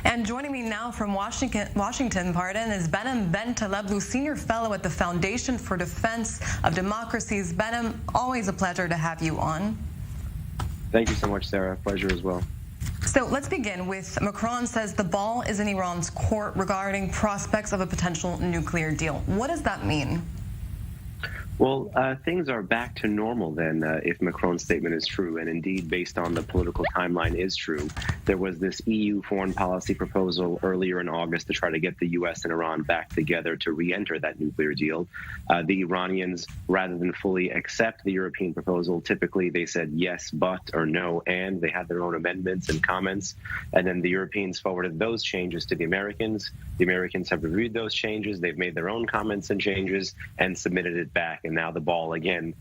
And joining me now from Washington, is Behnam Taleblu, Senior Fellow at the Foundation for Defense of Democracies. Behnam, always a pleasure to have you on. Thank you so much, Sarah. Pleasure as well. So let's begin with Macron says the ball is in Iran's court regarding prospects of a potential nuclear deal. What does that mean? Well, things are back to normal then, if Macron's statement is true, and indeed, based on the political timeline, is true. There was this EU foreign policy proposal earlier in August to try to get the U.S. and Iran back together to re-enter that nuclear deal. The Iranians, rather than fully accept the European proposal, typically they said yes, but, or no, and. They had their own amendments and comments, and then the Europeans forwarded those changes to the Americans. The Americans have reviewed those changes. They've made their own comments and changes and submitted it back. And now the ball, again,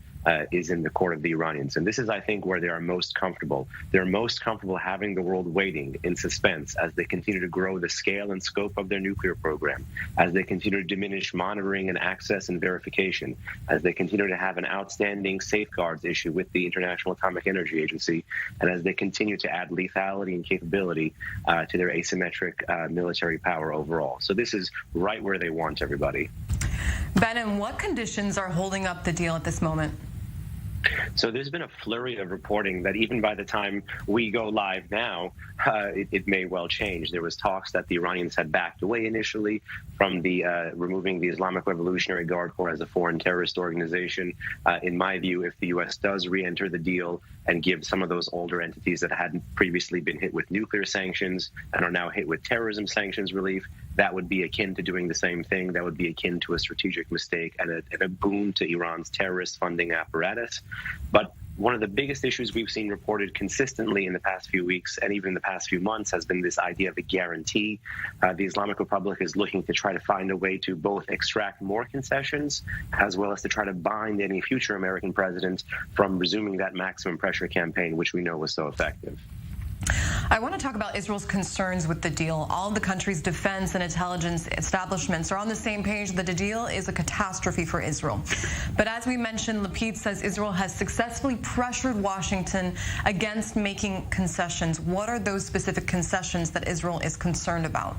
is in the court of the Iranians. And this is, I think, where they are most comfortable. They're most comfortable having the world waiting in suspense as they continue to grow the scale and scope of their nuclear program, as they continue to diminish monitoring and access and verification, as they continue to have an outstanding safeguards issue with the International Atomic Energy Agency, and as they continue to add lethality and capability to their asymmetric military power overall. So this is right where they want everybody. Behnam, what conditions are holding up the deal at this moment? So there's been a flurry of reporting that even by the time we go live now, it may well change. There was talks that the Iranians had backed away initially from the removing the Islamic Revolutionary Guard Corps as a foreign terrorist organization. In my view, if the U.S. does re-enter the deal and give some of those older entities that hadn't previously been hit with nuclear sanctions and are now hit with terrorism sanctions relief, that would be akin to doing the same thing. That would be akin to a strategic mistake and a boon to Iran's terrorist funding apparatus. But one of the biggest issues we've seen reported consistently in the past few weeks and even in the past few months has been this idea of a guarantee. The Islamic Republic is looking to try to find a way to both extract more concessions as well as to try to bind any future American president from resuming that maximum pressure campaign, which we know was so effective. I want to talk about Israel's concerns with the deal. All the country's defense and intelligence establishments are on the same page that the deal is a catastrophe for Israel. But as we mentioned, Lapid says Israel has successfully pressured Washington against making concessions. What are those specific concessions that Israel is concerned about?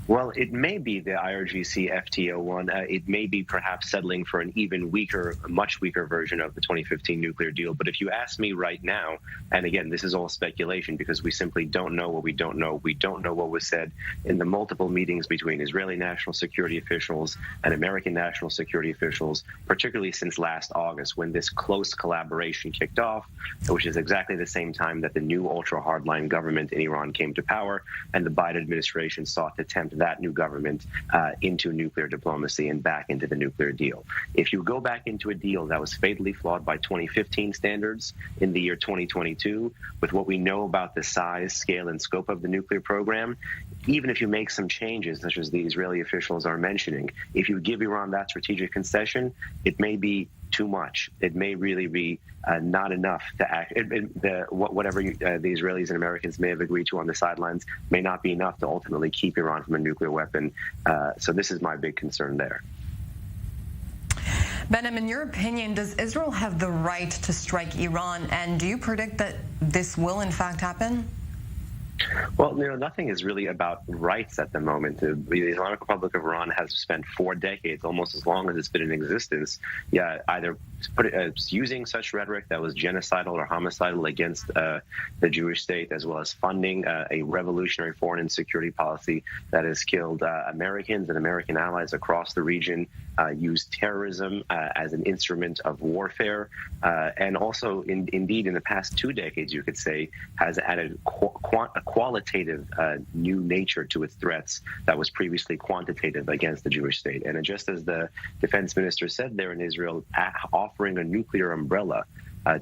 Well, it may be the IRGC FTO one. It may be perhaps settling for an even weaker, much weaker version of the 2015 nuclear deal. But if you ask me right now, and again, this is all speculation because we simply don't know what we don't know. We don't know what was said in the multiple meetings between Israeli national security officials and American national security officials, particularly since last August when this close collaboration kicked off, which is exactly the same time that the new ultra-hardline government in Iran came to power and the Biden administration sought to tempt that new government into nuclear diplomacy and back into the nuclear deal. If you go back into a deal that was fatally flawed by 2015 standards in the year 2022, with what we know about the size, scale, and scope of the nuclear program, even if you make some changes, such as the Israeli officials are mentioning, if you give Iran that strategic concession, it may be too much. It may really be not enough to act. Whatever the Israelis and Americans may have agreed to on the sidelines may not be enough to ultimately keep Iran from a nuclear weapon. So this is my big concern there. Behnam, in your opinion, does Israel have the right to strike Iran? And do you predict that this will in fact happen? Well, nothing is really about rights at the moment. The Islamic Republic of Iran has spent 4 decades, almost as long as it's been in existence, either using such rhetoric that was genocidal or homicidal against the Jewish state, as well as funding a revolutionary foreign and security policy that has killed Americans and American allies across the region, used terrorism as an instrument of warfare, and also, indeed, in the past 2 decades, you could say, has added qualitative new nature to its threats that was previously quantitative against the Jewish state. And just as the defense minister said there in Israel, offering a nuclear umbrella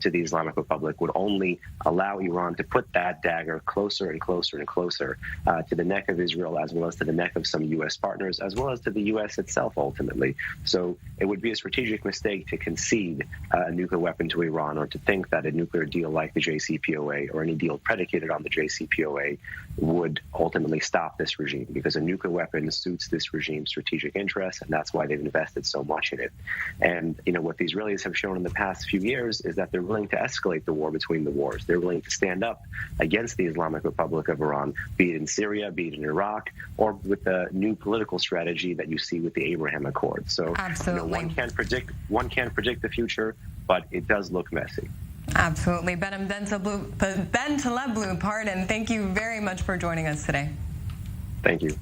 to the Islamic Republic would only allow Iran to put that dagger closer and closer and closer to the neck of Israel, as well as to the neck of some U.S. partners, as well as to the U.S. itself, ultimately. So it would be a strategic mistake to concede a nuclear weapon to Iran, or to think that a nuclear deal like the JCPOA or any deal predicated on the JCPOA would ultimately stop this regime, because a nuclear weapon suits this regime's strategic interests, and that's why they've invested so much in it. And, what the Israelis have shown in the past few years is that that they're willing to escalate the war between the wars. They're willing to stand up against the Islamic Republic of Iran, be it in Syria, be it in Iraq, or with the new political strategy that you see with the Abraham Accords. So one can't predict the future, but it does look messy. Absolutely. Behnam Taleblu, thank you very much for joining us today. Thank you.